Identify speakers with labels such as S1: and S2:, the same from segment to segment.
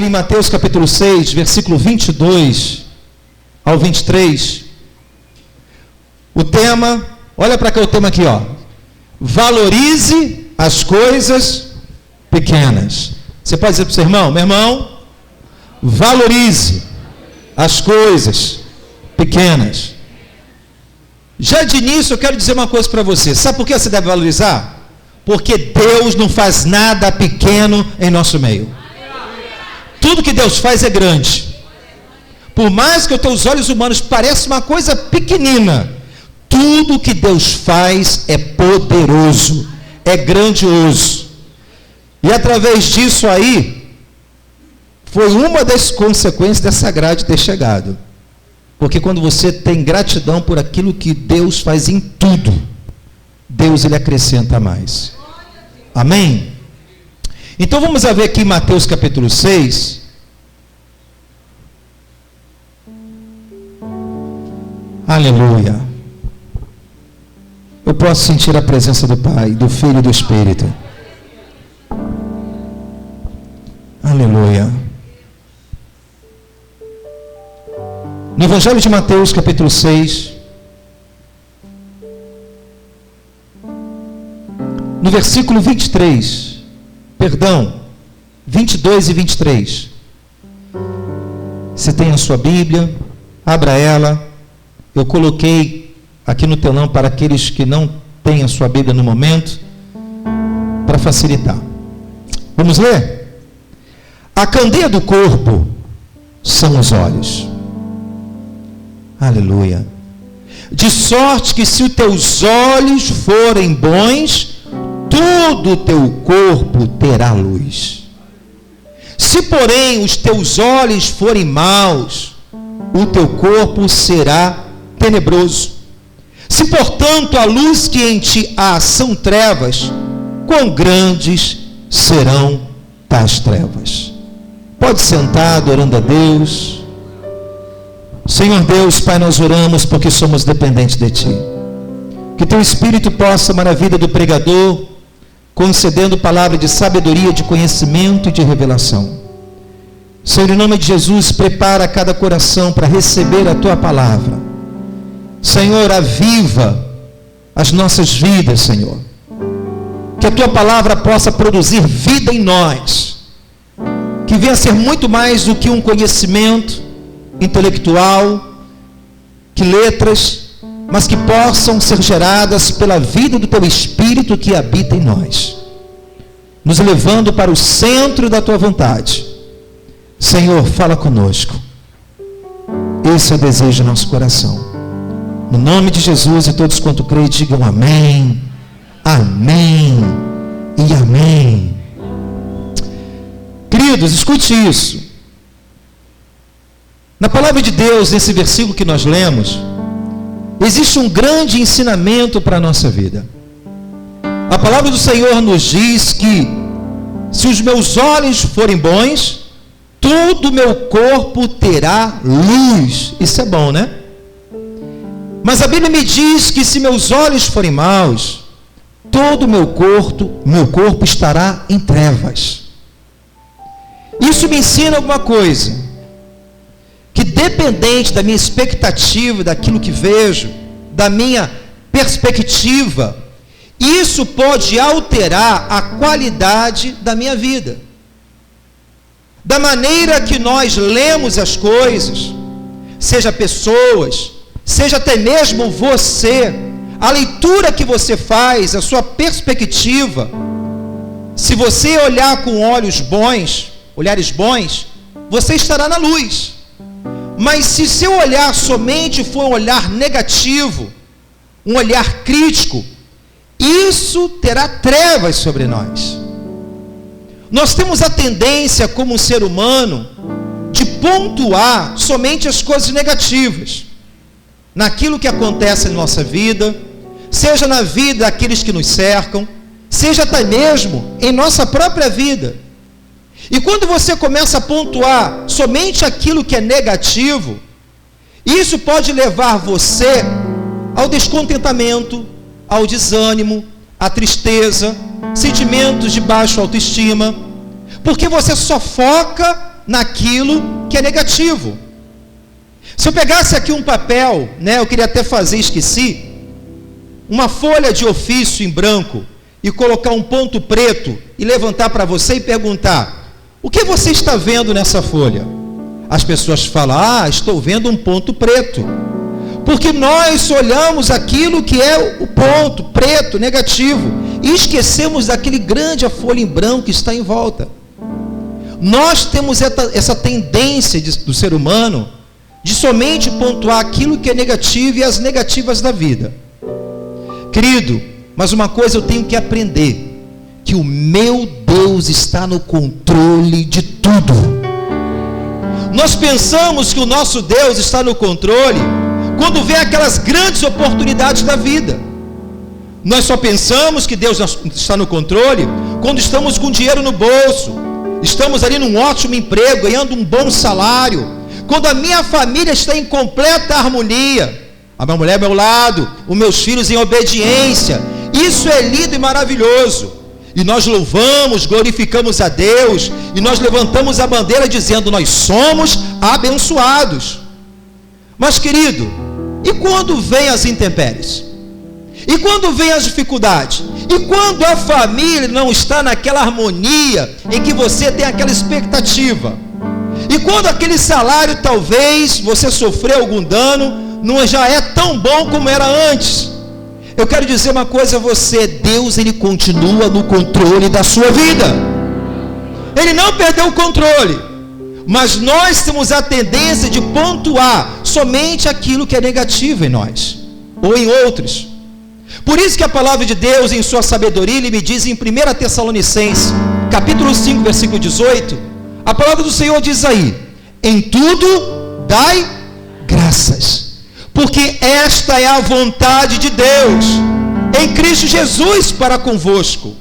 S1: Bíblia em Mateus capítulo 6, versículo 22 ao 23. O tema, olha para cá o tema aqui, ó. Valorize as coisas pequenas. Você pode dizer para o seu irmão, meu irmão, valorize as coisas pequenas. Já de início eu quero dizer uma coisa para você. Sabe por que você deve valorizar? Porque Deus não faz nada pequeno em nosso meio. Tudo que Deus faz é grande. Por mais que os teus olhos humanos pareçam uma coisa pequenina, tudo que Deus faz é poderoso, é grandioso. E através disso aí, foi uma das consequências dessa grade ter chegado. Porque quando você tem gratidão por aquilo que Deus faz em tudo, Deus ele acrescenta mais. Amém? Então vamos ver aqui em Mateus capítulo 6. Aleluia. Eu posso sentir a presença do Pai, do Filho e do Espírito. Aleluia. No Evangelho de Mateus capítulo 6, no versículo 22 e 23. Você tem a sua Bíblia, abra ela. Eu coloquei aqui no telão para aqueles que não têm a sua Bíblia no momento, para facilitar. Vamos ler? A candeia do corpo são os olhos. Aleluia. De sorte que se os teus olhos forem bons, todo o teu corpo terá luz. Se porém os teus olhos forem maus, o teu corpo será tenebroso. Se portanto a luz que em ti há são trevas, quão grandes serão tais trevas. Pode sentar adorando a Deus. Senhor Deus, Pai, nós oramos porque somos dependentes de Ti. Que Teu Espírito possa amar a vida do pregador, concedendo palavra de sabedoria, de conhecimento e de revelação. Senhor, em nome de Jesus, prepara cada coração para receber a Tua palavra. Senhor, aviva as nossas vidas, Senhor. Que a Tua palavra possa produzir vida em nós. Que venha a ser muito mais do que um conhecimento intelectual, que letras, mas que possam ser geradas pela vida do Teu Espírito que habita em nós, nos levando para o centro da Tua vontade. Senhor, fala conosco. Esse é o desejo do nosso coração. No nome de Jesus, e todos quanto creem, digam amém, amém e amém. Queridos, escute isso. Na palavra de Deus, nesse versículo que nós lemos, existe um grande ensinamento para a nossa vida. A palavra do Senhor nos diz que se os meus olhos forem bons, todo o meu corpo terá luz. Isso é bom, né? Mas a Bíblia me diz que se meus olhos forem maus, todo o meu corpo estará em trevas. Isso me ensina alguma coisa. Que dependente da minha expectativa, daquilo que vejo, da minha perspectiva, isso pode alterar a qualidade da minha vida. Da maneira que nós lemos as coisas, seja pessoas, seja até mesmo você, a leitura que você faz, a sua perspectiva, se você olhar com olhares bons, você estará na luz. Mas se seu olhar somente for um olhar negativo, um olhar crítico, isso terá trevas sobre nós. Nós temos a tendência, como um ser humano, de pontuar somente as coisas negativas, naquilo que acontece em nossa vida, seja na vida daqueles que nos cercam, seja até mesmo em nossa própria vida. E quando você começa a pontuar somente aquilo que é negativo, isso pode levar você ao descontentamento, ao desânimo, à tristeza, sentimentos de baixa autoestima, porque você só foca naquilo que é negativo. Se eu pegasse aqui um papel, eu queria até fazer, esqueci, uma folha de ofício em branco e colocar um ponto preto e levantar para você e perguntar: o que você está vendo nessa folha? As pessoas falam: estou vendo um ponto preto. Porque nós olhamos aquilo que é o ponto preto, negativo, e esquecemos daquele grande folha em branco que está em volta. Nós temos essa tendência do ser humano de somente pontuar aquilo que é negativo e as negativas da vida. Querido, mas uma coisa eu tenho que aprender: que o meu Deus está no controle de tudo. Nós pensamos que o nosso Deus está no controle quando vem aquelas grandes oportunidades da vida. Nós só pensamos que Deus está no controle quando estamos com dinheiro no bolso, estamos ali num ótimo emprego, ganhando um bom salário, quando a minha família está em completa harmonia, a minha mulher ao meu lado, os meus filhos em obediência. Isso é lindo e maravilhoso, e nós louvamos, glorificamos a Deus, e nós levantamos a bandeira dizendo: nós somos abençoados. Mas, querido, e quando vem as intempéries? E quando vem as dificuldades? E quando a família não está naquela harmonia em que você tem aquela expectativa? E quando aquele salário, talvez você sofreu algum dano, não já é tão bom como era antes? Eu quero dizer uma coisa a você: Deus, Ele continua no controle da sua vida. Ele não perdeu o controle. Mas nós temos a tendência de pontuar somente aquilo que é negativo em nós, ou em outros. Por isso que a palavra de Deus, em sua sabedoria, Ele me diz em 1 Tessalonicenses, capítulo 5, versículo 18, a palavra do Senhor diz aí: em tudo dai graças, porque esta é a vontade de Deus, em Cristo Jesus para convosco.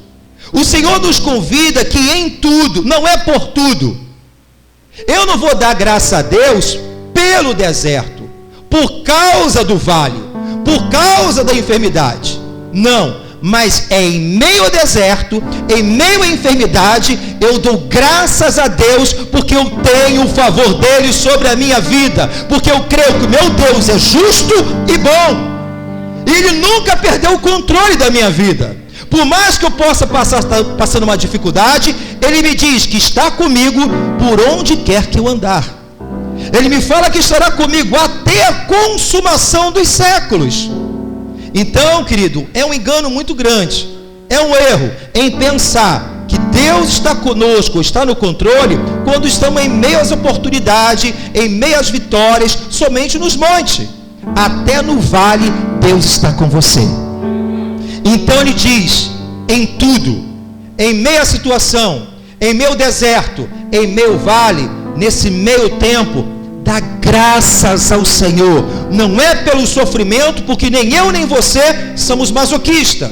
S1: O Senhor nos convida que em tudo, não é por tudo. Eu não vou dar graça a Deus pelo deserto, por causa do vale, por causa da enfermidade. Não, mas é em meio ao deserto, em meio à enfermidade, eu dou graças a Deus, porque eu tenho o favor dele sobre a minha vida, porque eu creio que o meu Deus é justo e bom, e Ele nunca perdeu o controle da minha vida. Por mais que eu possa estar passando uma dificuldade, Ele me diz que está comigo por onde quer que eu andar. Ele me fala que estará comigo até a consumação dos séculos. Então, querido, é um engano muito grande, é um erro em pensar que Deus está conosco, está no controle, quando estamos em meio às oportunidades, em meio às vitórias, somente nos montes. Até no vale, Deus está com você. Então Ele diz: em tudo, em meio à situação, em meio ao deserto, em meio ao vale, nesse meio tempo, dá graças ao Senhor. Não é pelo sofrimento, porque nem eu nem você somos masoquistas.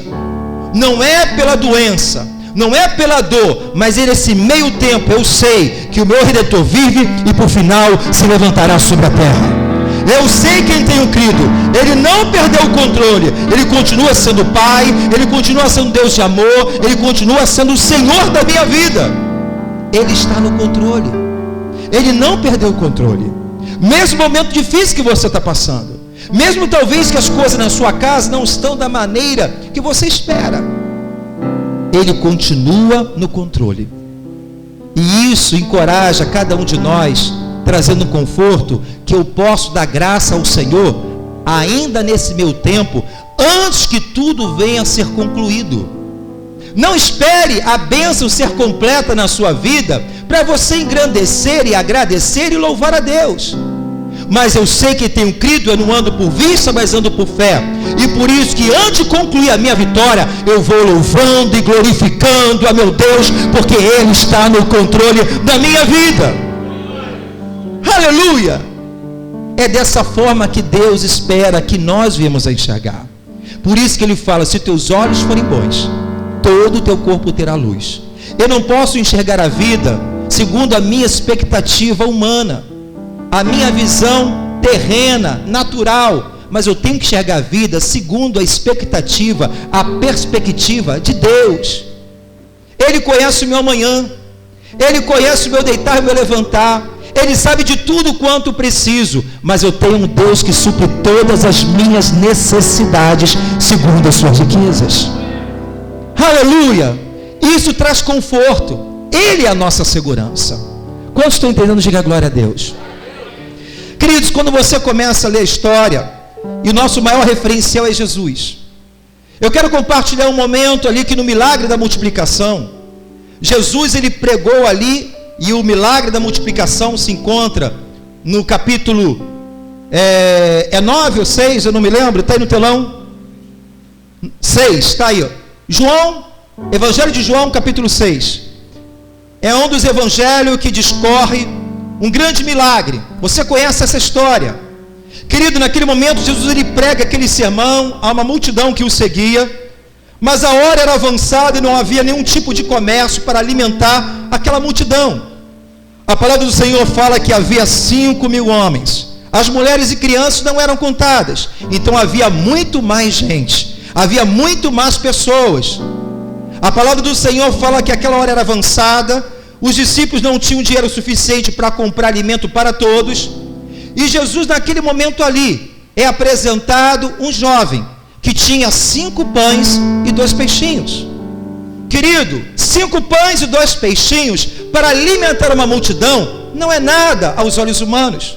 S1: Não é pela doença, não é pela dor, mas nesse meio tempo eu sei que o meu Redentor vive e por final se levantará sobre a terra. Eu sei quem tenho crido. Ele não perdeu o controle. Ele continua sendo Pai, Ele continua sendo Deus de amor, Ele continua sendo o Senhor da minha vida. Ele está no controle. Ele não perdeu o controle. Mesmo no momento difícil que você está passando, mesmo talvez que as coisas na sua casa não estão da maneira que você espera, Ele continua no controle. E isso encoraja cada um de nós, trazendo conforto, que eu posso dar graça ao Senhor ainda nesse meu tempo, antes que tudo venha a ser concluído. Não espere a bênção ser completa na sua vida para você engrandecer e agradecer e louvar a Deus. Mas eu sei que tenho crido, eu não ando por vista, mas ando por fé. E por isso que antes de concluir a minha vitória, eu vou louvando e glorificando a meu Deus, porque Ele está no controle da minha vida. Aleluia! É dessa forma que Deus espera que nós viemos a enxergar. Por isso que Ele fala: se teus olhos forem bons, todo o teu corpo terá luz. Eu não posso enxergar a vida segundo a minha expectativa humana, a minha visão terrena, natural, mas eu tenho que enxergar a vida segundo a expectativa, a perspectiva de Deus. Ele conhece o meu amanhã, Ele conhece o meu deitar e o meu levantar. Ele sabe de tudo quanto preciso. Mas eu tenho um Deus que supre todas as minhas necessidades segundo as suas riquezas. Aleluia! Isso traz conforto. Ele é a nossa segurança. Quantos estão entendendo? Diga glória a Deus. Queridos, quando você começa a ler a história, e o nosso maior referencial é Jesus, eu quero compartilhar um momento ali que no milagre da multiplicação, Jesus ele pregou ali, e o milagre da multiplicação se encontra no capítulo 9 ou 6, eu não me lembro, está aí no telão, 6, está aí, ó. João, Evangelho de João, capítulo 6, é um dos evangelhos que discorre um grande milagre. Você conhece essa história, querido? Naquele momento Jesus ele prega aquele sermão a uma multidão que o seguia, mas a hora era avançada e não havia nenhum tipo de comércio para alimentar aquela multidão. A palavra do Senhor fala que havia 5.000 homens, as mulheres e crianças não eram contadas, então havia muito mais gente, havia muito mais pessoas. A palavra do Senhor fala que aquela hora era avançada, os discípulos não tinham dinheiro suficiente para comprar alimento para todos, e Jesus naquele momento ali é apresentado um jovem que tinha 5 pães e 2 peixinhos. Querido, 5 pães e 2 peixinhos para alimentar uma multidão não é nada aos olhos humanos.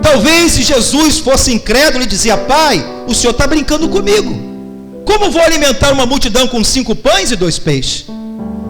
S1: Talvez se Jesus fosse incrédulo e dizia: Pai, o Senhor está brincando comigo, como vou alimentar uma multidão com 5 pães e 2 peixes?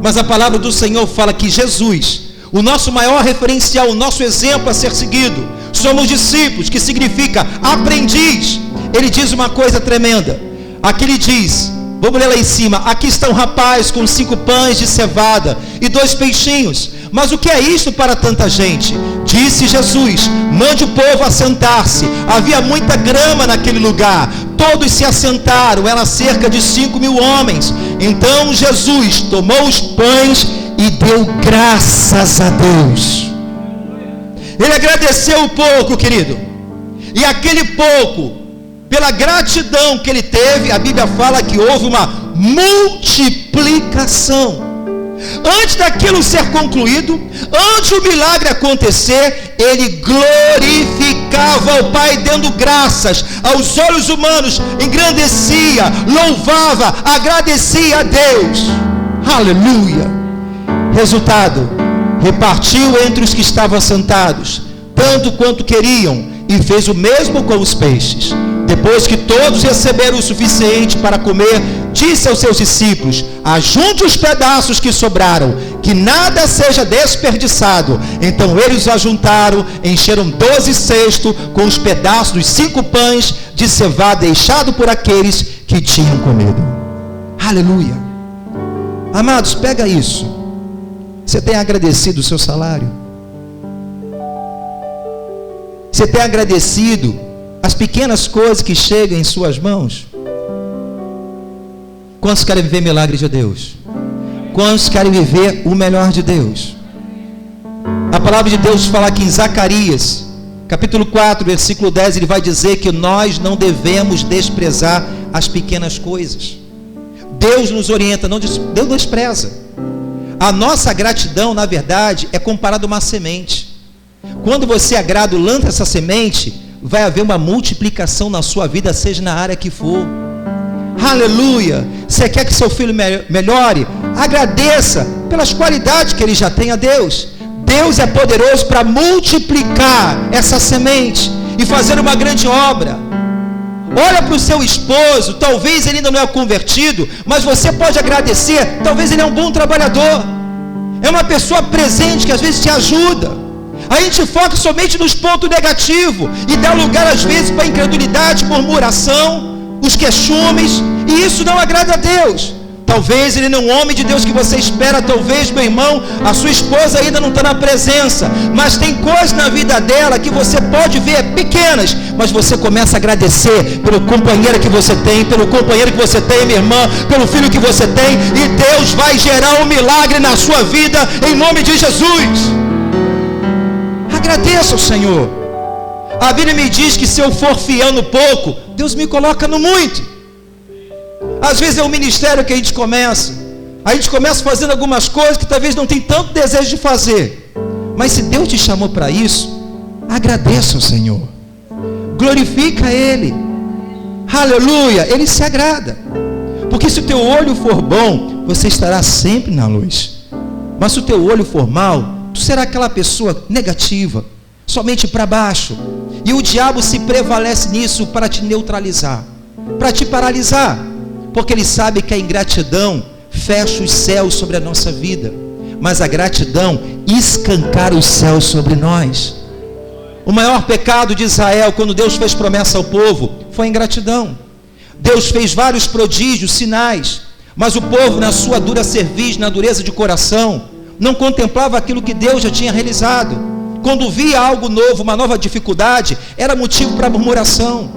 S1: Mas a palavra do Senhor fala que Jesus, o nosso maior referencial, o nosso exemplo a ser seguido, somos discípulos, que significa aprendiz. Ele diz uma coisa tremenda. Aqui ele diz, vamos ler lá em cima: aqui está um rapaz com 5 pães de cevada e 2 peixinhos. Mas o que é isto para tanta gente? Disse Jesus: mande o povo assentar-se. Havia muita grama naquele lugar. Todos se assentaram, era cerca de 5.000 homens. Então Jesus tomou os pães e deu graças a Deus. Ele agradeceu o pouco, querido. E aquele pouco, pela gratidão que ele teve, a Bíblia fala que houve uma multiplicação. Antes daquilo ser concluído, antes do milagre acontecer, ele glorificava o Pai, dando graças aos olhos humanos, engrandecia, louvava, agradecia a Deus. Aleluia! Resultado: repartiu entre os que estavam sentados, tanto quanto queriam, e fez o mesmo com os peixes. Depois que todos receberam o suficiente para comer, disse aos seus discípulos: ajunte os pedaços que sobraram, que nada seja desperdiçado. Então eles os ajuntaram, encheram 12 cestos com os pedaços dos 5 pães de cevada deixado por aqueles que tinham comido. Aleluia! Amados, pega isso. Você tem agradecido o seu salário? Você tem agradecido as pequenas coisas que chegam em suas mãos? Quantos querem viver milagre de Deus? Quantos querem viver o melhor de Deus? A palavra de Deus fala aqui em Zacarias, capítulo 4, versículo 10, ele vai dizer que nós não devemos desprezar as pequenas coisas. Deus nos orienta, Deus não despreza. A nossa gratidão, na verdade, é comparada a uma semente. Quando você agrada, lança essa semente, vai haver uma multiplicação na sua vida, seja na área que for. Aleluia! Você quer que seu filho melhore? Agradeça pelas qualidades que ele já tem a Deus. Deus é poderoso para multiplicar essa semente e fazer uma grande obra. Olha para o seu esposo, talvez ele ainda não é convertido, mas você pode agradecer, talvez ele é um bom trabalhador, é uma pessoa presente que às vezes te ajuda. A gente foca somente nos pontos negativos e dá lugar às vezes para incredulidade, murmuração, os queixumes, e isso não agrada a Deus. Talvez ele não é um homem de Deus que você espera, talvez, meu irmão, a sua esposa ainda não está na presença, mas tem coisas na vida dela que você pode ver pequenas, mas você começa a agradecer pelo companheiro que você tem, pelo companheiro que você tem, minha irmã, pelo filho que você tem, e Deus vai gerar um milagre na sua vida, em nome de Jesus. Agradeça ao Senhor. A Bíblia me diz que se eu for fiel no pouco, Deus me coloca no muito. Às vezes é um ministério que a gente começa, A gente começa fazendo algumas coisas que talvez não tem tanto desejo de fazer. Mas se Deus te chamou para isso, agradeça ao Senhor. Glorifica Ele. Aleluia, Ele se agrada. Porque se o teu olho for bom, você estará sempre na luz. Mas se o teu olho for mau, tu será aquela pessoa negativa, somente para baixo. E o diabo se prevalece nisso para te neutralizar, para te paralisar. Porque ele sabe que a ingratidão fecha os céus sobre a nossa vida, mas a gratidão escancara os céus sobre nós. O maior pecado de Israel, quando Deus fez promessa ao povo, foi a ingratidão. Deus fez vários prodígios, sinais, mas o povo, na sua dura cerviz, na dureza de coração, não contemplava aquilo que Deus já tinha realizado. Quando via algo novo, uma nova dificuldade, era motivo para murmuração.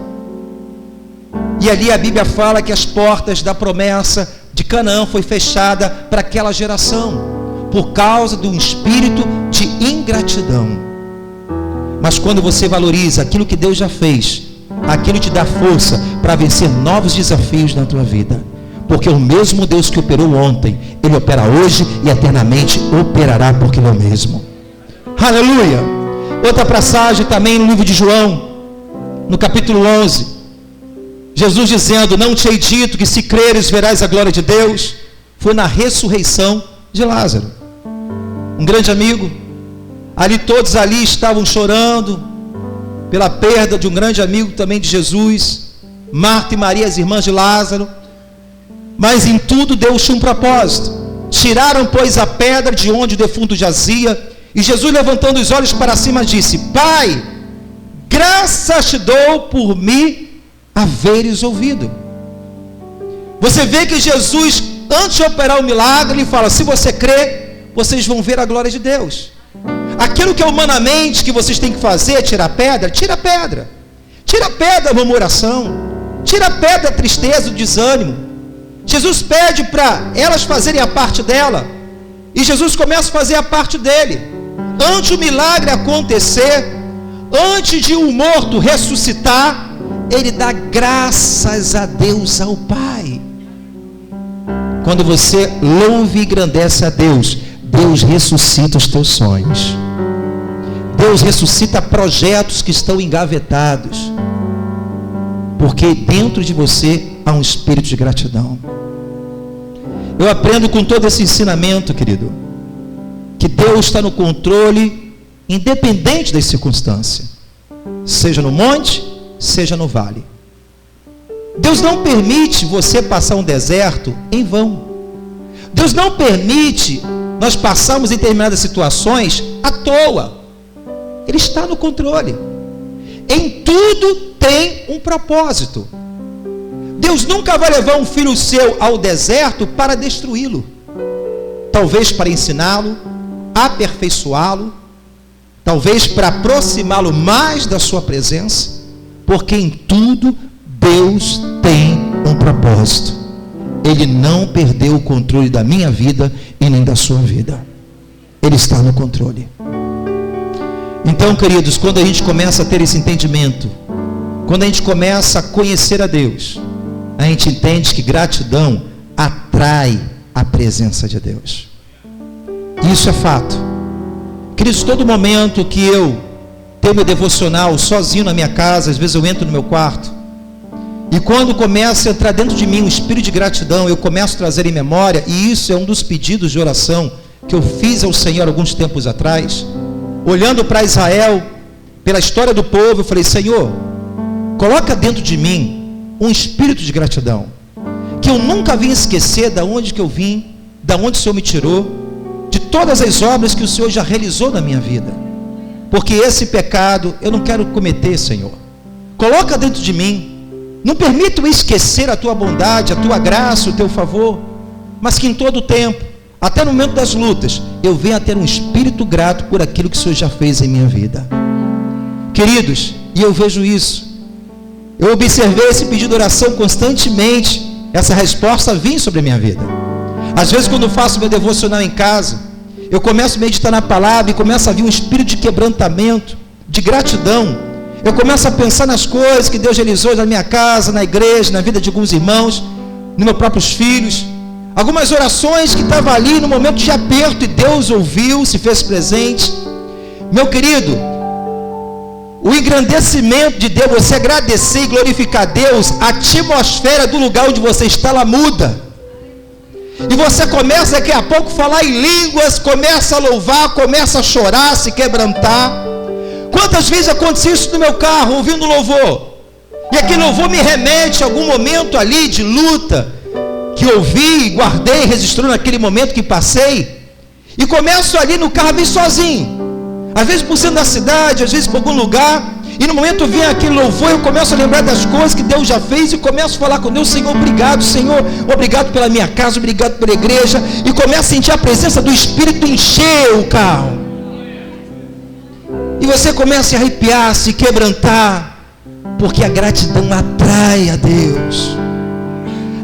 S1: E ali a Bíblia fala que as portas da promessa de Canaã foi fechada para aquela geração, por causa de um espírito de ingratidão. Mas quando você valoriza aquilo que Deus já fez, aquilo te dá força para vencer novos desafios na tua vida. Porque o mesmo Deus que operou ontem, Ele opera hoje e eternamente operará, porque Ele é o mesmo. Aleluia! Outra passagem também no livro de João, no capítulo 11. Jesus dizendo: não te hei dito que se creres verás a glória de Deus? Foi na ressurreição de Lázaro, um grande amigo. Ali todos ali estavam chorando pela perda de um grande amigo também de Jesus. Marta e Maria, as irmãs de Lázaro. Mas em tudo Deus tinha um propósito. Tiraram, pois, a pedra de onde o defunto jazia, e Jesus, levantando os olhos para cima, disse: Pai, graças te dou por me haveres ouvido. Você vê que Jesus, antes de operar o milagre, ele fala: se você crê, vocês vão ver a glória de Deus. Aquilo que é humanamente que vocês têm que fazer, tirar pedra, tira a pedra. Tira a pedra da murmuração, tira a pedra da tristeza, do desânimo. Jesus pede para elas fazerem a parte dela, e Jesus começa a fazer a parte dele. Antes do milagre acontecer, antes de um morto ressuscitar, ele dá graças a Deus, ao Pai. Quando você louva e engrandece a Deus, Deus ressuscita os teus sonhos. Deus ressuscita projetos que estão engavetados, porque dentro de você há um espírito de gratidão. Eu aprendo com todo esse ensinamento, querido, que Deus está no controle, independente das circunstâncias, seja no monte, seja no vale. Deus não permite você passar um deserto em vão. Deus não permite nós passarmos em determinadas situações à toa. Ele está no controle. Em tudo tem um propósito. Deus nunca vai levar um filho seu ao deserto para destruí-lo. Talvez para ensiná-lo, aperfeiçoá-lo, talvez para aproximá-lo mais da sua presença, porque em tudo Deus tem um propósito. Ele não perdeu o controle da minha vida e nem da sua vida. Ele está no controle. Então, queridos, quando a gente começa a ter esse entendimento, quando a gente começa a conhecer a Deus, a gente entende que gratidão atrai a presença de Deus. Isso é fato. Queridos, todo momento que eu tenho meu devocional sozinho na minha casa, às vezes eu entro no meu quarto, e quando começa a entrar dentro de mim um espírito de gratidão, eu começo a trazer em memória, e isso é um dos pedidos de oração que eu fiz ao Senhor alguns tempos atrás, olhando para Israel, pela história do povo, eu falei: Senhor, coloca dentro de mim um espírito de gratidão, que eu nunca vim esquecer da onde que eu vim, da onde o Senhor me tirou, de todas as obras que o Senhor já realizou na minha vida, porque esse pecado eu não quero cometer, Senhor. Coloca dentro de mim, não permita eu esquecer a tua bondade, a tua graça, o teu favor, mas que em todo o tempo, até no momento das lutas, eu venha a ter um espírito grato por aquilo que o Senhor já fez em minha vida. Queridos, e eu vejo isso, eu observei esse pedido de oração constantemente, essa resposta vinha sobre a minha vida. Às vezes, quando eu faço meu devocional em casa, eu começo a meditar na palavra e começa a vir um espírito de quebrantamento, de gratidão. Eu começo a pensar nas coisas que Deus realizou na minha casa, na igreja, na vida de alguns irmãos, nos meus próprios filhos. Algumas orações que estavam ali no momento de aperto e Deus ouviu, se fez presente. Meu querido, o engrandecimento de Deus, você agradecer e glorificar a Deus, a atmosfera do lugar onde você está, ela muda. E você começa daqui a pouco a falar em línguas, começa a louvar, começa a chorar, se quebrantar. Quantas vezes aconteceu isso no meu carro, ouvindo louvor? E aquele louvor me remete a algum momento ali de luta, que ouvi, guardei, registrou naquele momento que passei. E começo ali no carro bem sozinho. Às vezes por centro da cidade, às vezes por algum lugar. E no momento vem aquele louvor, eu começo a lembrar das coisas que Deus já fez. E começo a falar com Deus: Senhor, obrigado, Senhor. Obrigado pela minha casa, obrigado pela igreja. E começo a sentir a presença do Espírito encher o carro. E você começa a se arrepiar, a se quebrantar. Porque a gratidão atrai a Deus.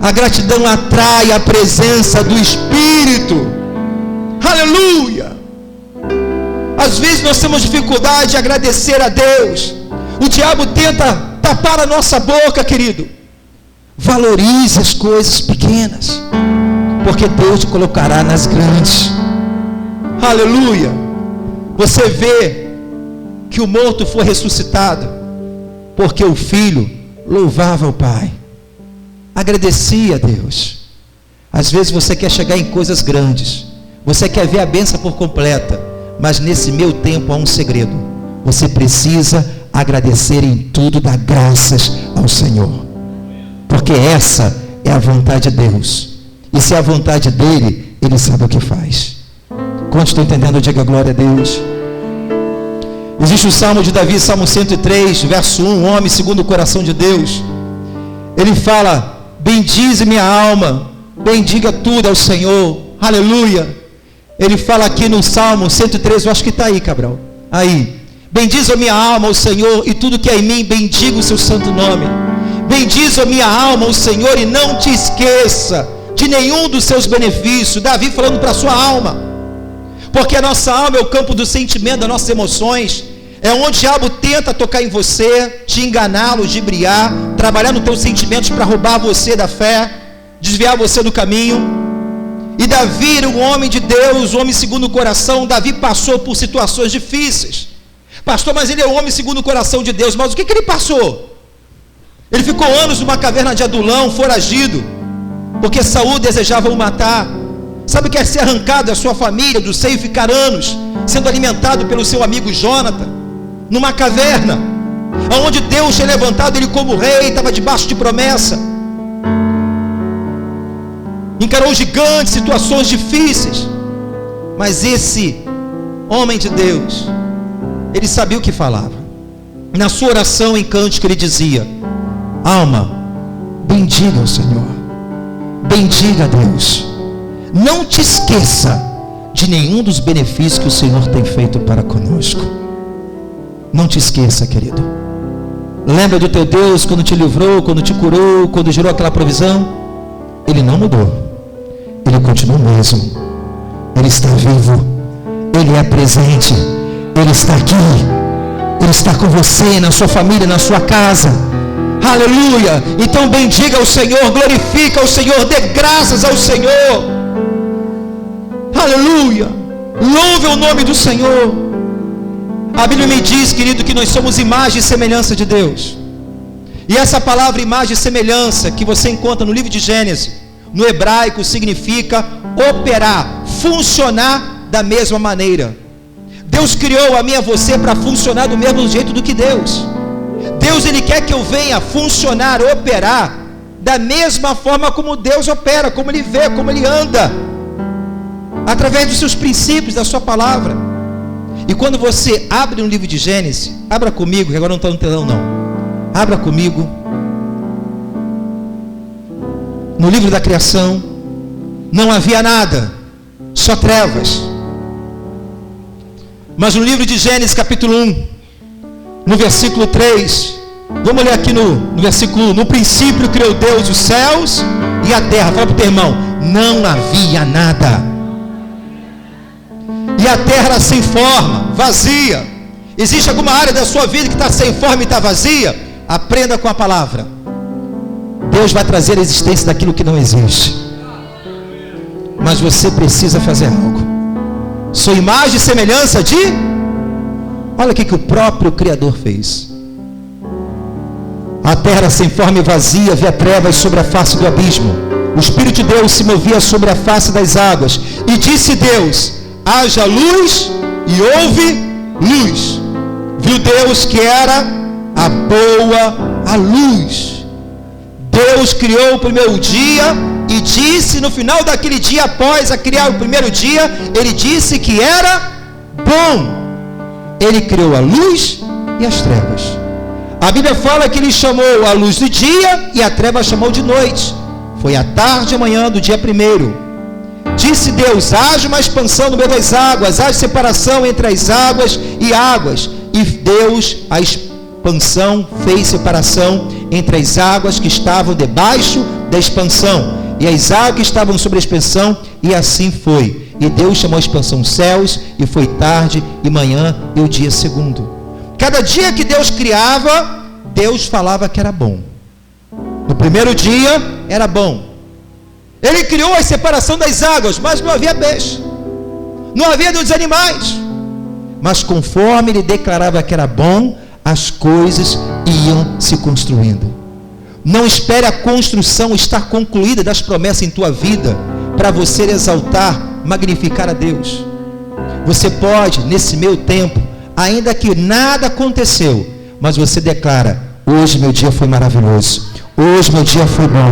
S1: A gratidão atrai a presença do Espírito. Aleluia! Às vezes nós temos dificuldade de agradecer a Deus. O diabo tenta tapar a nossa boca, querido. Valorize as coisas pequenas, porque Deus te colocará nas grandes. Aleluia! Você vê que o morto foi ressuscitado, porque o filho louvava o Pai, agradecia a Deus. Às vezes você quer chegar em coisas grandes, você quer ver a bênção por completa, mas nesse meio tempo há um segredo: você precisa agradecer em tudo, dar graças ao Senhor, porque essa é a vontade de Deus, e se é a vontade dele, ele sabe o que faz. Quantos estão entendendo? Diga glória a Deus. Existe o Salmo de Davi, Salmo 103, verso 1, um homem segundo o coração de Deus. Ele fala: bendize minha alma, bendiga tudo ao Senhor. Aleluia. Ele fala aqui no Salmo 103, eu acho que está aí, Cabral. Aí: bendize a minha alma ao Senhor, e tudo que é em mim, bendiga o seu santo nome. Bendize a minha alma ao Senhor, e não te esqueça de nenhum dos seus benefícios. Davi falando para a sua alma, porque a nossa alma é o campo do sentimento, das nossas emoções. É onde o diabo tenta tocar em você, te enganar, ludibriar, trabalhar nos teus sentimentos para roubar você da fé, desviar você do caminho. E Davi era um homem de Deus, um homem segundo o coração. Davi passou por situações difíceis. Pastor, mas ele é um homem segundo o coração de Deus. Mas o que ele passou? Ele ficou anos numa caverna de Adulão, foragido, porque Saul desejava o matar. Sabe o que é ser arrancado da sua família, do seio, e ficar anos sendo alimentado pelo seu amigo Jônatan, numa caverna, onde Deus tinha levantado ele como rei, estava debaixo de promessa, encarou gigantes, situações difíceis. Mas esse homem de Deus, ele sabia o que falava. Na sua oração em cântico ele dizia: alma, bendiga o Senhor, bendiga a Deus, não te esqueça de nenhum dos benefícios que o Senhor tem feito para conosco. Não te esqueça, querido. Lembra do teu Deus quando te livrou, quando te curou, quando gerou aquela provisão? Ele não mudou, ele continua o mesmo. Ele está vivo, ele é presente, ele está aqui, ele está com você, na sua família, na sua casa. Aleluia! Então bendiga ao Senhor, glorifica ao Senhor, dê graças ao Senhor. Aleluia! Louve o nome do Senhor. A Bíblia me diz, querido, que nós somos imagem e semelhança de Deus. E essa palavra imagem e semelhança que você encontra no livro de Gênesis, no hebraico significa operar, funcionar da mesma maneira. Deus criou a mim e a você para funcionar do mesmo jeito do que Deus. Deus, ele quer que eu venha funcionar, operar da mesma forma como Deus opera, como ele vê, como ele anda, através dos seus princípios, da sua palavra. E quando você abre no livro de Gênesis, abra comigo, que agora não está no telão não, abra comigo, no livro da criação, não havia nada, só trevas. Mas no livro de Gênesis capítulo 1, no versículo 3, vamos ler aqui no versículo 1, no princípio criou Deus os céus e a terra. Fala para o teu irmão: não havia nada. E a terra era sem forma, vazia. Existe alguma área da sua vida que está sem forma e está vazia? Aprenda com a palavra. Deus vai trazer a existência daquilo que não existe. mas você precisa fazer algo. Sua imagem e semelhança de... Olha o que o próprio Criador fez. A terra sem forma e vazia, havia trevas sobre a face do abismo. O Espírito de Deus se movia sobre a face das águas. E disse Deus: haja luz, e houve luz. Viu Deus que era a boa a luz. Deus criou o primeiro dia e disse, no final daquele dia, após a criar o primeiro dia, Ele disse que era bom. Ele criou a luz e as trevas. A Bíblia fala que Ele chamou a luz de dia e a treva chamou de noite. Foi a tarde e a manhã do dia primeiro. Disse Deus: haja uma expansão no meio das águas, haja separação entre as águas e águas. E Deus, a expansão, fez separação entre as águas que estavam debaixo da expansão e as águas que estavam sobre a expansão, e assim foi. E Deus chamou a expansão céus, e foi tarde e manhã e o dia segundo. Cada dia que Deus criava, Deus falava que era bom. No primeiro dia era bom. Ele criou a separação das águas, mas não havia peixe, não havia dos animais. Mas conforme Ele declarava que era bom, as coisas iam se construindo. Não espere a construção estar concluída das promessas em tua vida para você exaltar, magnificar a Deus. Você pode, nesse meio tempo, ainda que nada aconteceu, mas você declara: hoje meu dia foi maravilhoso, hoje meu dia foi bom,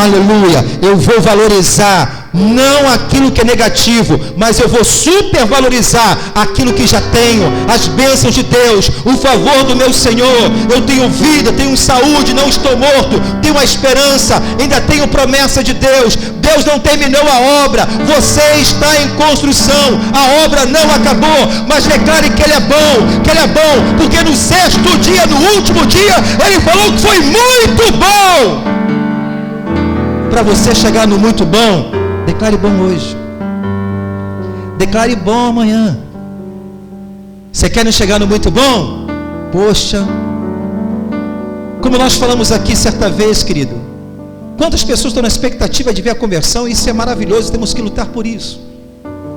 S1: aleluia. Eu vou valorizar não aquilo que é negativo, mas eu vou supervalorizar aquilo que já tenho, as bênçãos de Deus, o favor do meu Senhor. Eu tenho vida, tenho saúde, não estou morto, tenho uma esperança, ainda tenho promessa de Deus. Deus não terminou a obra, você está em construção, a obra não acabou, mas declare que Ele é bom, porque no sexto dia, no último dia, Ele falou que foi muito bom. Para você chegar no muito bom, declare bom hoje, declare bom amanhã. Você quer não chegar no muito bom? Poxa, como nós falamos aqui certa vez, querido, quantas pessoas estão na expectativa de ver a conversão? Isso é maravilhoso, temos que lutar por isso.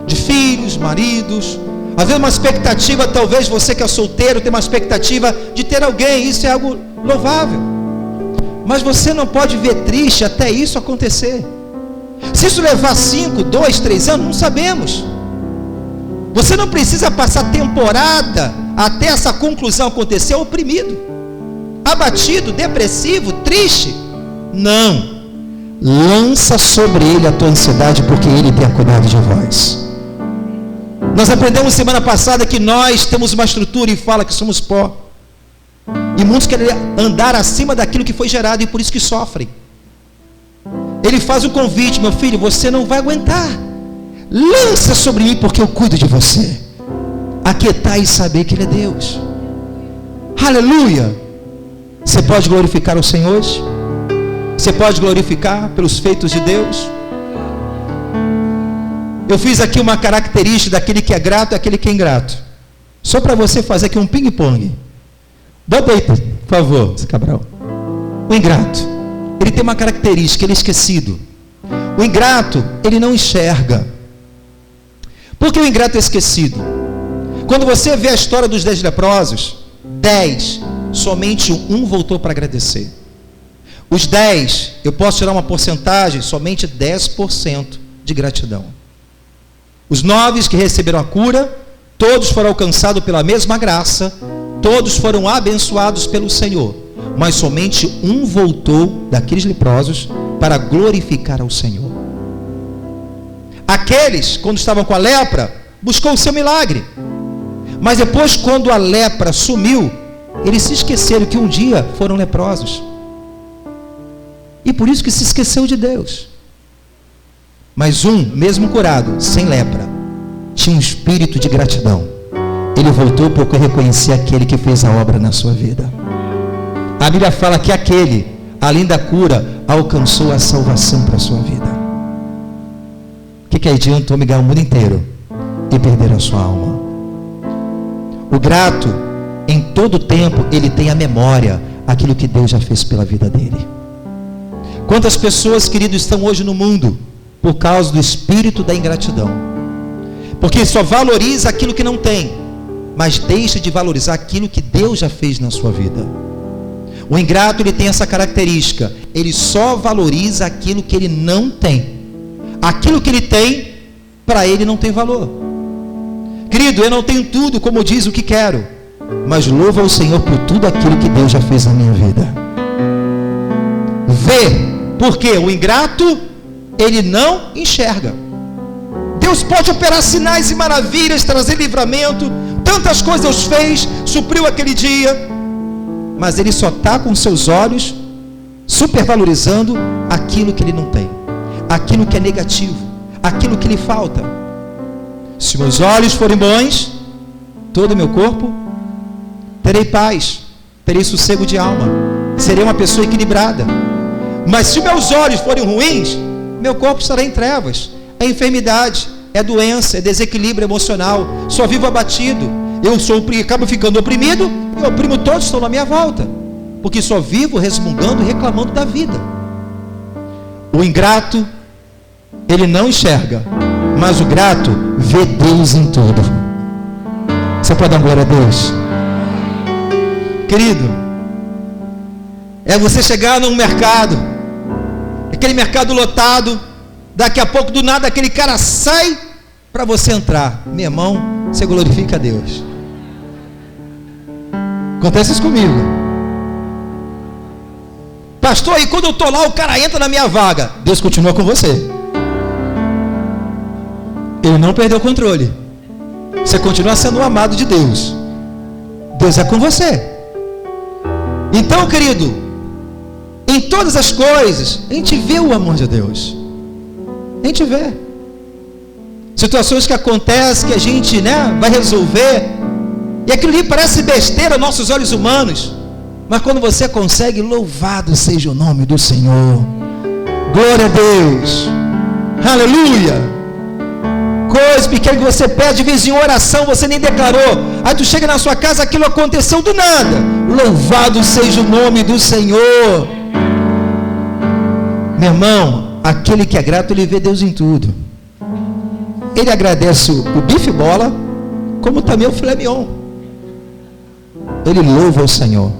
S1: De filhos, maridos, havendo uma expectativa, talvez você que é solteiro, tem uma expectativa de ter alguém, isso é algo louvável. Mas você não pode ver triste até isso acontecer. Se isso levar 5, 2, 3 anos, não sabemos. Você não precisa passar temporada até essa conclusão acontecer oprimido, abatido, depressivo, triste. Não. Lança sobre Ele a tua ansiedade, porque Ele tem cuidado de vós. Nós aprendemos semana passada que nós temos uma estrutura e fala que somos pó. E muitos querem andar acima daquilo que foi gerado, e por isso que sofrem. Ele faz um convite: meu filho, você não vai aguentar, lança sobre mim, porque eu cuido de você. Aquietar e saber que Ele é Deus. Aleluia. Você pode glorificar o Senhor hoje? Você pode glorificar pelos feitos de Deus? Eu fiz aqui uma característica daquele que é grato e daquele que é ingrato, só para você fazer aqui um ping-pong. Bota aí, por favor, Cabral. O ingrato, ele tem uma característica: ele é esquecido. O ingrato, ele não enxerga. Por que o ingrato é esquecido? Quando você vê a história dos 10 leprosos, 10, somente um voltou para agradecer. Os 10, eu posso tirar uma porcentagem, somente 10% de gratidão. Os 9 que receberam a cura, todos foram alcançados pela mesma graça, todos foram abençoados pelo Senhor, mas somente um voltou daqueles leprosos para glorificar ao Senhor. Aqueles, quando estavam com a lepra, buscou o seu milagre, mas depois, quando a lepra sumiu, eles se esqueceram que um dia foram leprosos, e por isso que se esqueceu de Deus. Mas um, mesmo curado, sem lepra, tinha um espírito de gratidão. Ele voltou porque reconhecia aquele que fez a obra na sua vida. A Bíblia fala que aquele, além da cura, alcançou a salvação para a sua vida. O que adianta homem ganhar o mundo inteiro e perder a sua alma? O grato, em todo tempo, ele tem a memória, aquilo que Deus já fez pela vida dele. Quantas pessoas, queridos, estão hoje no mundo por causa do espírito da ingratidão. Porque só valoriza aquilo que não tem, mas deixa de valorizar aquilo que Deus já fez na sua vida. O ingrato, ele tem essa característica, ele só valoriza aquilo que ele não tem. Aquilo que ele tem, para ele não tem valor. Querido, eu não tenho tudo, como diz, o que quero, mas louvo ao Senhor por tudo aquilo que Deus já fez na minha vida. Vê, porque o ingrato, ele não enxerga. Deus pode operar sinais e maravilhas, trazer livramento, tantas coisas Deus fez, supriu aquele dia, mas ele só está com seus olhos supervalorizando aquilo que ele não tem, aquilo que é negativo, aquilo que lhe falta. Se meus olhos forem bons, todo o meu corpo, terei paz, terei sossego de alma, serei uma pessoa equilibrada. Mas se meus olhos forem ruins, meu corpo estará em trevas, é enfermidade, é doença, é desequilíbrio emocional, só vivo abatido, acabo ficando oprimido, e oprimo todos que estão na minha volta, porque só vivo resmungando e reclamando da vida. O ingrato, ele não enxerga, mas o grato vê Deus em tudo. Você pode dar glória a Deus? Querido, é você chegar num mercado, aquele mercado lotado, daqui a pouco do nada aquele cara sai para você entrar. Meu irmão, você glorifica a Deus. Acontece isso comigo. Pastor, e quando eu estou lá, o cara entra na minha vaga. Deus continua com você. Ele não perdeu o controle. Você continua sendo um amado de Deus. Deus é com você. Então, querido, em todas as coisas, a gente vê o amor de Deus. A gente vê situações que acontecem, que a gente, vai resolver, e aquilo ali parece besteira aos nossos olhos humanos, mas quando você consegue, louvado seja o nome do Senhor, glória a Deus, aleluia. Coisa pequena que você pede, de vez em oração, você nem declarou, aí tu chega na sua casa, aquilo aconteceu do nada. Louvado seja o nome do Senhor. Meu irmão, aquele que é grato, ele vê Deus em tudo. Ele agradece o bife bola, como também o filé mignon. Ele louva o Senhor,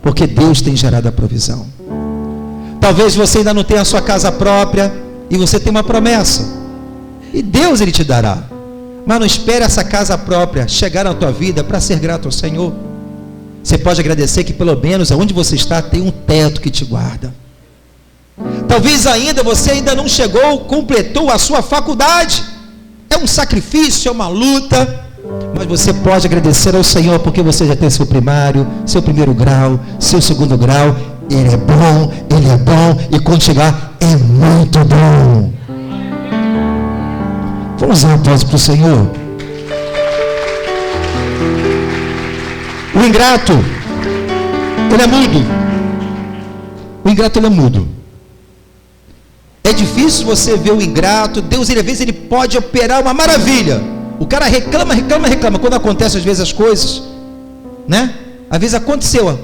S1: porque Deus tem gerado a provisão. Talvez você ainda não tenha a sua casa própria, e você tem uma promessa, e Deus ele te dará, mas não espere essa casa própria chegar na tua vida para ser grato ao Senhor. Você pode agradecer que pelo menos aonde você está tem um teto que te guarda. Talvez você ainda não chegou, completou a sua faculdade, é um sacrifício, é uma luta, mas você pode agradecer ao Senhor, porque você já tem seu primário, seu primeiro grau, seu segundo grau. Ele é bom, e quando chegar, é muito bom. Vamos dar um aplauso para o Senhor. O ingrato, ele é mudo. O ingrato, ele é mudo. É difícil você ver o ingrato. Deus, às vezes, ele pode operar uma maravilha. O cara reclama. Quando acontece, às vezes, as coisas, Às vezes aconteceu.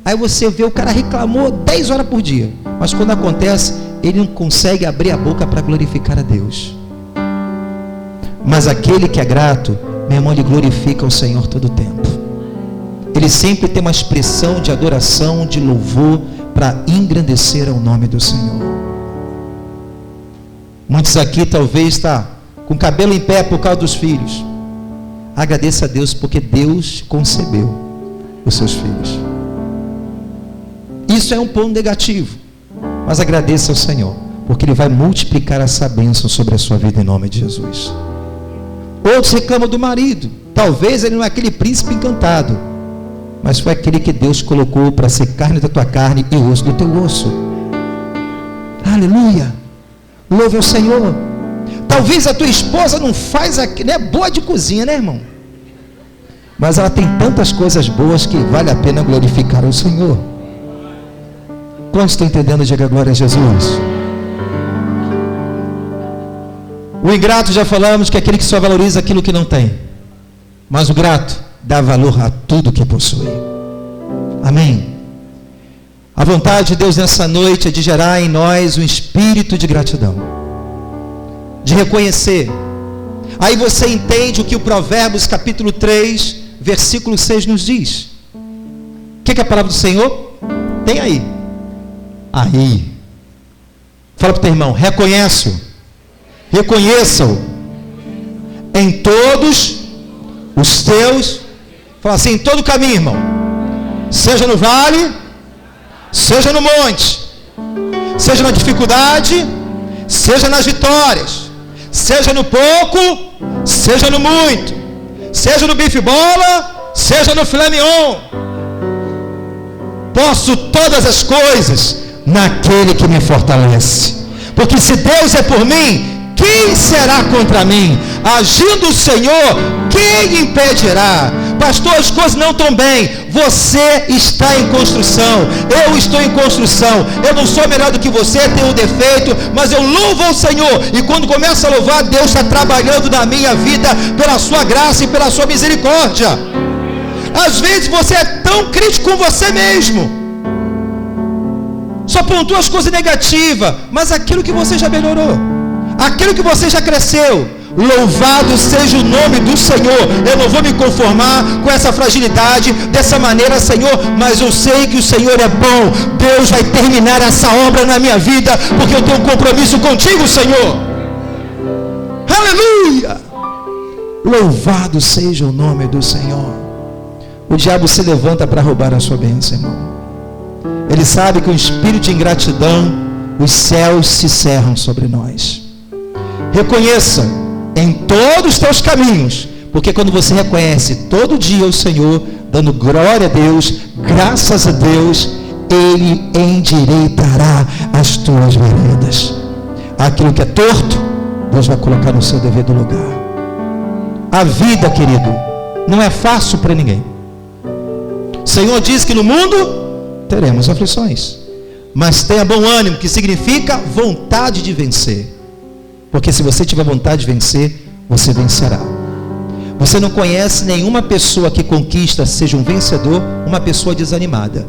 S1: Aí você vê, o cara reclamou 10 horas por dia. Mas quando acontece, ele não consegue abrir a boca para glorificar a Deus. Mas aquele que é grato, meu irmão, ele glorifica o Senhor todo o tempo. Ele sempre tem uma expressão de adoração, de louvor, para engrandecer ao nome do Senhor. Muitos aqui talvez está com o cabelo em pé por causa dos filhos. Agradeça a Deus, porque Deus concebeu os seus filhos. Isso é um ponto negativo, mas agradeça ao Senhor, porque Ele vai multiplicar essa bênção sobre a sua vida em nome de Jesus. Outros reclamam do marido. Talvez ele não é aquele príncipe encantado, mas foi aquele que Deus colocou para ser carne da tua carne e osso do teu osso. Aleluia. Louve ao Senhor. Talvez a tua esposa não é boa de cozinha, irmão? Mas ela tem tantas coisas boas que vale a pena glorificar o Senhor. Quantos estão entendendo? Diga glória a Jesus. O ingrato, já falamos, que é aquele que só valoriza aquilo que não tem. Mas o grato dá valor a tudo que possui. Amém. A vontade de Deus nessa noite é de gerar em nós um espírito de gratidão. de reconhecer. Aí você entende o que o Provérbios capítulo 3, versículo 6 nos diz. O que é a palavra do Senhor? Tem aí. Aí. Fala para o teu irmão, reconheça-o em todos os teus, fala assim, em todo caminho, irmão, seja no vale, seja no monte, seja na dificuldade, seja nas vitórias, seja no pouco, seja no muito, seja no bife bola, seja no filé mignon, posso todas as coisas naquele que me fortalece. Porque se Deus é por mim, quem será contra mim? Agindo o Senhor, quem impedirá? Pastor, as coisas não estão bem. Você está em construção, eu estou em construção. Eu não sou melhor do que você, tenho um defeito, mas eu louvo ao Senhor. E quando começo a louvar, Deus está trabalhando na minha vida pela sua graça e pela sua misericórdia. Às vezes você é tão crítico com você mesmo, só pontua as coisas negativas, mas aquilo que você já melhorou, aquilo que você já cresceu, louvado seja o nome do Senhor. Eu não vou me conformar com essa fragilidade, dessa maneira, Senhor, mas eu sei que o Senhor é bom. Deus vai terminar essa obra na minha vida, porque eu tenho um compromisso contigo, Senhor. Aleluia! Louvado seja o nome do Senhor. O diabo se levanta para roubar a sua bênção, irmão. Ele sabe que o espírito de ingratidão, os céus se cerram sobre nós. Reconheça em todos os teus caminhos, porque quando você reconhece todo dia o Senhor, dando glória a Deus, graças a Deus, Ele endireitará as tuas veredas. Aquilo que é torto, Deus vai colocar no seu devido lugar. A vida, querido, não é fácil para ninguém. O Senhor diz que no mundo teremos aflições, mas tenha bom ânimo, que significa vontade de vencer. Porque se você tiver vontade de vencer, você vencerá. Você não conhece nenhuma pessoa que conquista, seja um vencedor, uma pessoa desanimada.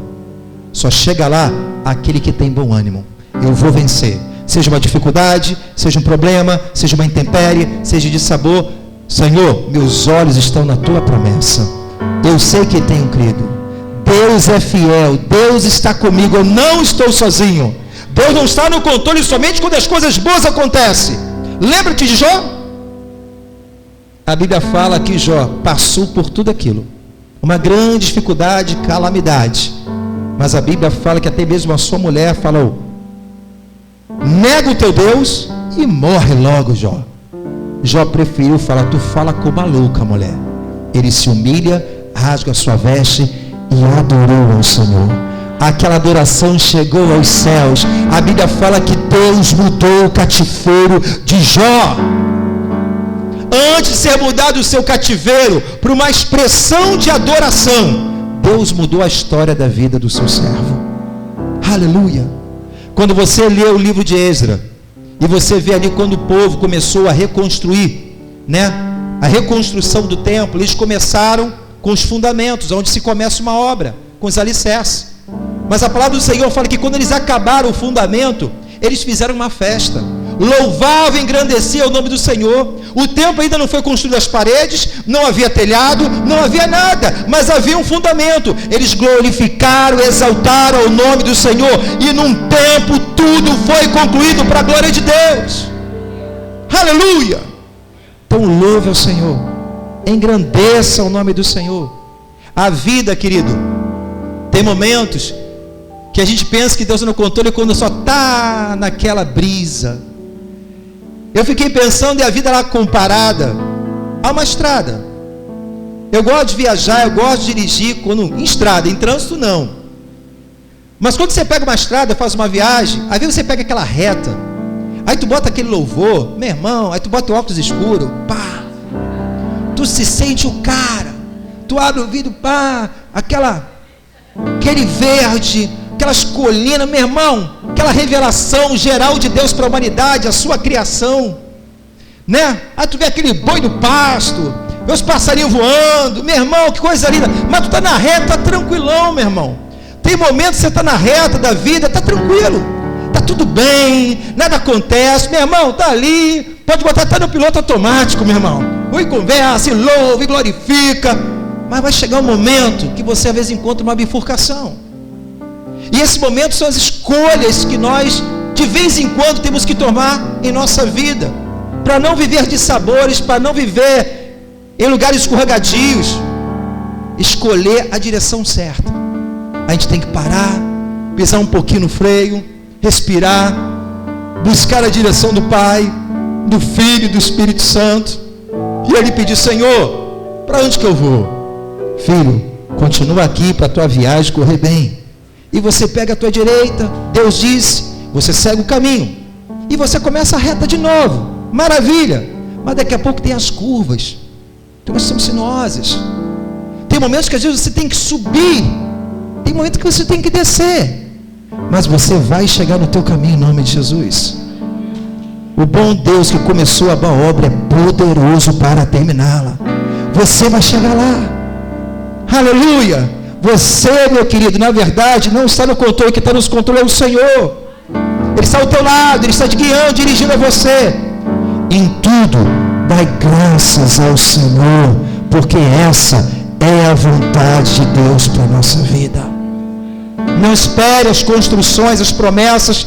S1: Só chega lá aquele que tem bom ânimo. Eu vou vencer. Seja uma dificuldade, seja um problema, seja uma intempérie, seja de sabor. Senhor, meus olhos estão na tua promessa. Eu sei que tenho crido. Deus é fiel, Deus está comigo, eu não estou sozinho. Deus não está no controle somente quando as coisas boas acontecem. Lembra-te de Jó? A Bíblia fala que Jó passou por tudo aquilo, uma grande dificuldade, calamidade, mas a Bíblia fala que até mesmo a sua mulher falou: nega o teu Deus e morre logo, Jó. Jó preferiu falar: tu fala como a louca, mulher. Ele se humilha, rasga a sua veste e adorou ao Senhor. Aquela adoração chegou aos céus. A Bíblia fala que Deus mudou o cativeiro de Jó. Antes de ser mudado o seu cativeiro para uma expressão de adoração, Deus mudou a história da vida do seu servo. Aleluia. Quando você lê o livro de Esdras, e você vê ali quando o povo começou a reconstruir, a reconstrução do templo, eles começaram com os fundamentos, onde se começa uma obra, com os alicerces. Mas a palavra do Senhor fala que quando eles acabaram o fundamento, eles fizeram uma festa, louvavam e engrandeciam o nome do Senhor. O templo ainda não foi construído as paredes, não havia telhado, não havia nada, mas havia um fundamento. Eles glorificaram, exaltaram o nome do Senhor, e num tempo tudo foi concluído para a glória de Deus. Aleluia! Então louve ao Senhor, engrandeça o nome do Senhor. A vida, querido, tem momentos que a gente pensa que Deus não controle quando só está naquela brisa. Eu fiquei pensando em a vida lá comparada a uma estrada. Eu gosto de viajar, eu gosto de dirigir em estrada, em trânsito não. Mas quando você pega uma estrada, faz uma viagem, aí você pega aquela reta, aí tu bota aquele louvor, meu irmão, aí tu bota o óculos escuro, pá, tu se sente o cara, tu abre o vidro, pá, aquele verde, aquelas colinas, meu irmão, aquela revelação geral de Deus para a humanidade, a sua criação, aí tu vê aquele boi do pasto, vê os passarinhos voando, meu irmão, que coisa linda. Mas tu está na reta, está tranquilão, meu irmão. Tem momentos que você está na reta da vida, está tranquilo, está tudo bem, nada acontece, meu irmão, está ali, Pode botar até no piloto automático, meu irmão. Oi, conversa, e louva, e glorifica. Mas vai chegar um momento que você às vezes encontra uma bifurcação. E esse momento são as escolhas que nós, de vez em quando, temos que tomar em nossa vida. Para não viver de sabores, para não viver em lugares escorregadios. Escolher a direção certa. A gente tem que parar, pisar um pouquinho no freio, respirar, buscar a direção do Pai, do Filho e do Espírito Santo. E ele pedir: Senhor, para onde que eu vou? Filho, continua aqui para a tua viagem correr bem. E você pega a tua direita, Deus disse, você segue o caminho. E você começa a reta de novo. Maravilha. Mas daqui a pouco tem as curvas. Tem umas são sinuosas. Tem momentos que às vezes você tem que subir. Tem momentos que você tem que descer. Mas você vai chegar no teu caminho em nome de Jesus. O bom Deus que começou a boa obra é poderoso para terminá-la. Você vai chegar lá. Aleluia. Você, meu querido, na verdade, não está no controle. Quem está nos controle é o Senhor. Ele está ao teu lado, Ele está te guiando, dirigindo a você. Em tudo, dai graças ao Senhor, porque essa é a vontade de Deus para a nossa vida. Não espere as construções, as promessas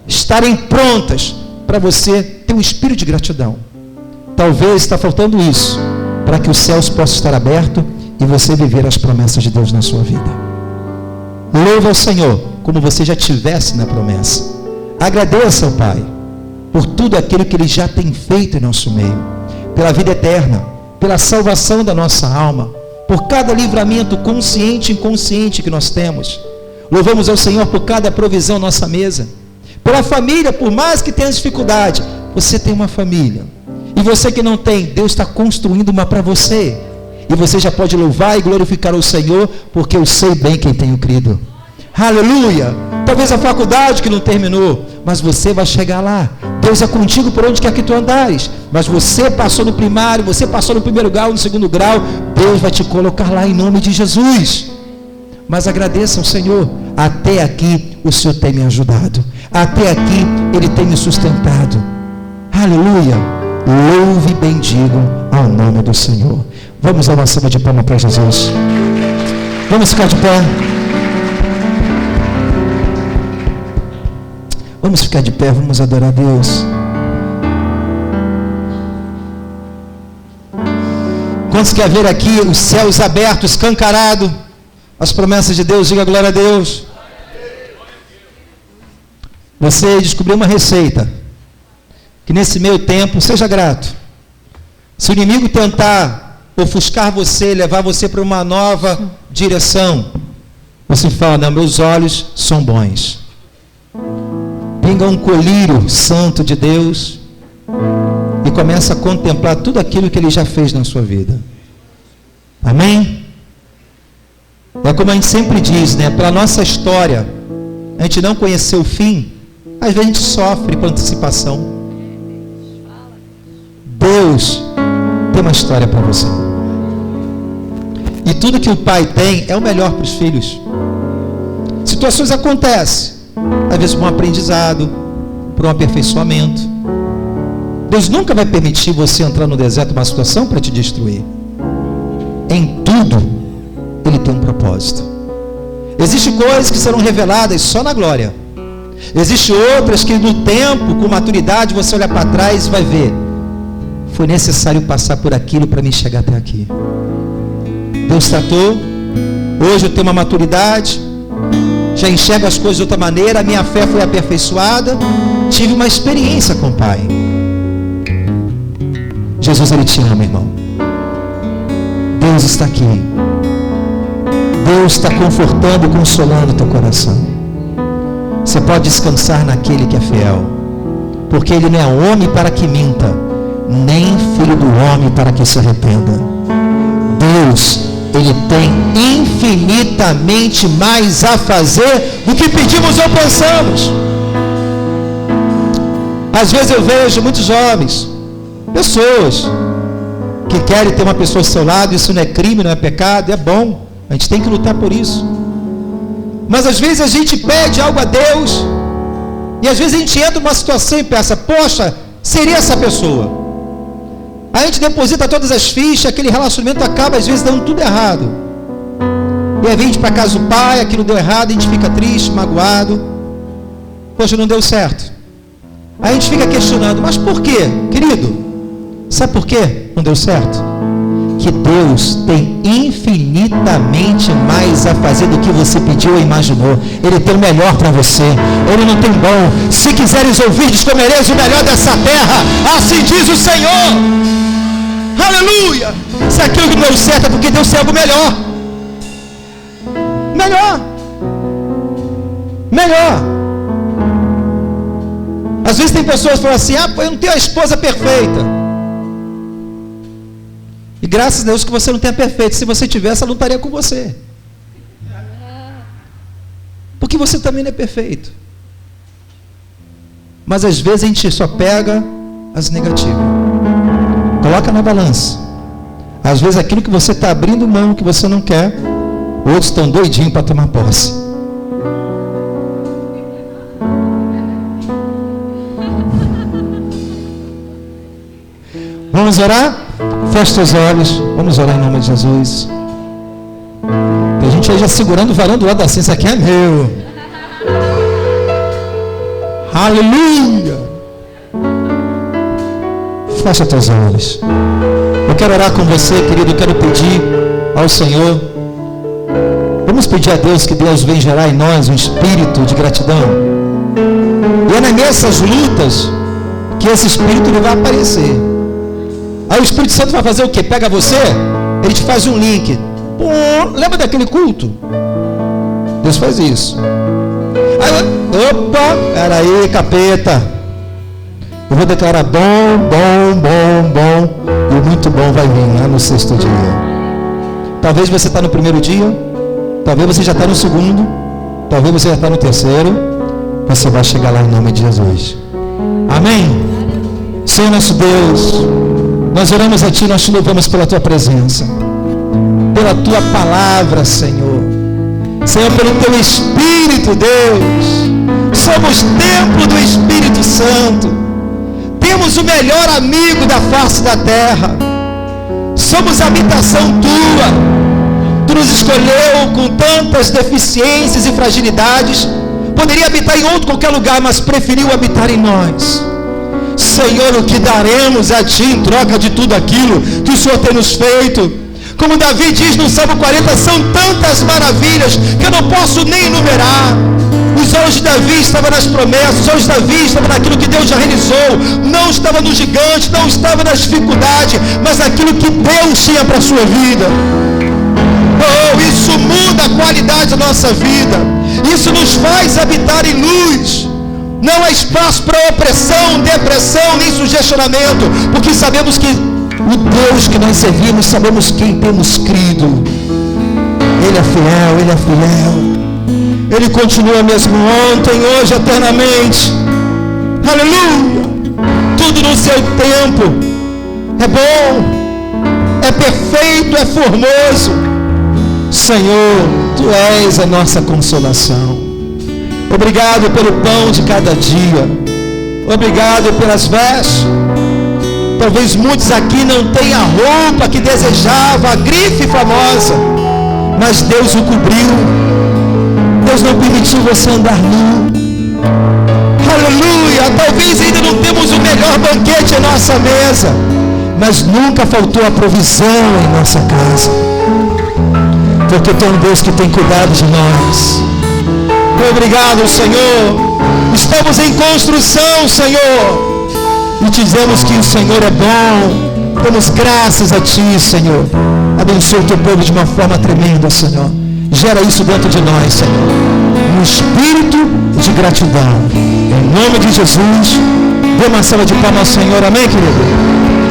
S1: estarem prontas para você ter um espírito de gratidão. Talvez está faltando isso, para que os céus possam estar abertos e você viver as promessas de Deus na sua vida. Louve ao Senhor como você já tivesse na promessa. Agradeça ao Pai por tudo aquilo que Ele já tem feito em nosso meio, pela vida eterna, pela salvação da nossa alma, por cada livramento consciente e inconsciente que nós temos. Louvamos ao Senhor por cada provisão à nossa mesa, pela família, por mais que tenha dificuldade. Você tem uma família, e você que não tem, Deus está construindo uma para você. E você já pode louvar e glorificar o Senhor, porque eu sei bem quem tenho crido. Aleluia! Talvez a faculdade que não terminou, mas você vai chegar lá. Deus é contigo por onde quer que tu andares. Mas você passou no primário, você passou no primeiro grau, no segundo grau, Deus vai te colocar lá em nome de Jesus. Mas agradeça ao Senhor. Até aqui o Senhor tem me ajudado. Até aqui Ele tem me sustentado. Aleluia! Louve e bendigam ao nome do Senhor. Vamos dar uma salva de palmas para Jesus. Vamos ficar de pé. Vamos ficar de pé, vamos adorar a Deus. Quantos quer ver aqui os céus abertos, escancarado, as promessas de Deus? Diga glória a Deus. Você descobriu uma receita, que nesse meio tempo, seja grato. Se o inimigo tentar ofuscar você, levar você para uma nova direção, você fala: não, meus olhos são bons. Pinga um colírio santo de Deus e começa a contemplar tudo aquilo que Ele já fez na sua vida. Amém? É como a gente sempre diz, né? Pela nossa história, a gente não conheceu o fim, às vezes a gente sofre com antecipação. Deus tem uma história para você. E tudo que o pai tem é o melhor para os filhos. Situações acontecem, às vezes por um aprendizado, por um aperfeiçoamento. Deus nunca vai permitir você entrar no deserto de uma situação para te destruir. Em tudo Ele tem um propósito. Existem coisas que serão reveladas só na glória. Existem outras que no tempo, com maturidade, você olha para trás e vai ver: foi necessário passar por aquilo para me chegar até aqui. Deus tratou. Hoje eu tenho uma maturidade, já enxergo as coisas de outra maneira, a minha fé foi aperfeiçoada, tive uma experiência com o Pai. Jesus, Ele te ama, irmão. Deus está aqui. Deus está confortando e consolando o teu coração. Você pode descansar naquele que é fiel, porque Ele não é homem para que minta, nem filho do homem para que se arrependa. Deus, Ele tem infinitamente mais a fazer do que pedimos ou pensamos. Às vezes eu vejo muitos jovens, pessoas que querem ter uma pessoa ao seu lado. Isso não é crime, não é pecado, é bom, a gente tem que lutar por isso. Mas às vezes a gente pede algo a Deus, e às vezes a gente entra numa situação e pensa: poxa, seria essa pessoa. A gente deposita todas as fichas, aquele relacionamento acaba às vezes dando tudo errado. E aí vem para casa do pai, aquilo deu errado, a gente fica triste, magoado. Poxa, não deu certo. Aí a gente fica questionando, mas por quê, querido? Sabe por quê não deu certo? Que Deus tem infinitamente mais a fazer do que você pediu ou imaginou. Ele tem o melhor para você. Ele não tem bom. Se quiseres ouvir, comereis o melhor dessa terra. Assim diz o Senhor. Aleluia. Se aquilo que não deu certo é porque Deus tem algo melhor. Melhor. Às vezes tem pessoas que falam assim, eu não tenho a esposa perfeita. E graças a Deus que você não tem a perfeita. Se você tivesse, ela não estaria com você. Porque você também não é perfeito. Mas às vezes a gente só pega as negativas. Coloca na balança. Às vezes aquilo que você está abrindo mão, que você não quer, outros estão doidinhos para tomar posse. Vamos orar? Feche os olhos. Vamos orar em nome de Jesus. Tem gente aí já segurando o varão do lado assim. Isso aqui é meu. Aleluia. Feche os teus olhos. Eu quero orar com você, querido. Eu quero pedir ao Senhor. Vamos pedir a Deus que Deus venha gerar em nós um espírito de gratidão. E é nessas lutas que esse espírito ele vai aparecer. Aí o Espírito Santo vai fazer o quê? Pega você, ele te faz um link. Pô, lembra daquele culto? Deus faz isso. Aí, opa, peraí, capeta. Eu vou declarar bom. E muito bom vai vir lá no sexto dia. Talvez você está no primeiro dia. Talvez você já está no segundo. Talvez você já está no terceiro. Você vai chegar lá em nome de Jesus. Amém? Senhor nosso Deus, nós oramos a Ti, nós Te louvamos pela Tua presença, pela Tua palavra, Senhor. Senhor, pelo Teu Espírito, Deus. Somos templo do Espírito Santo. Temos o melhor amigo da face da terra. Somos habitação Tua. Tu nos escolheu com tantas deficiências e fragilidades. Poderia habitar em outro qualquer lugar, mas preferiu habitar em nós. Senhor, o que daremos a Ti em troca de tudo aquilo que o Senhor tem nos feito? Como Davi diz no Salmo 40, são tantas maravilhas que eu não posso nem enumerar. Os olhos de Davi estavam nas promessas, os olhos de Davi estavam naquilo que Deus já realizou. Não estava no gigante, não estava nas dificuldades, mas naquilo que Deus tinha para a sua vida. Oh, isso muda a qualidade da nossa vida. Isso nos faz habitar em luz. Não há espaço para opressão, depressão, nem sugestionamento, porque sabemos que o Deus que nós servimos, sabemos quem temos crido. Ele é fiel. Ele continua mesmo ontem, hoje, eternamente. Aleluia. Tudo no seu tempo. É bom, é perfeito, é formoso. Senhor, Tu és a nossa consolação. Obrigado pelo pão de cada dia. Obrigado pelas vestes. Talvez muitos aqui não tenham a roupa que desejava, a grife famosa, mas Deus o cobriu. Deus não permitiu você andar nu. Aleluia. Talvez ainda não temos o melhor banquete em nossa mesa, mas nunca faltou a provisão em nossa casa, porque tem um Deus que tem cuidado de nós. Obrigado, Senhor. Estamos em construção, Senhor, e te dizemos que o Senhor é bom. Damos graças a Ti, Senhor. Abençoa o Teu povo de uma forma tremenda, Senhor. Gera isso dentro de nós, Senhor, um espírito de gratidão. Em nome de Jesus, dê uma salva de palmas ao Senhor. Amém, querido?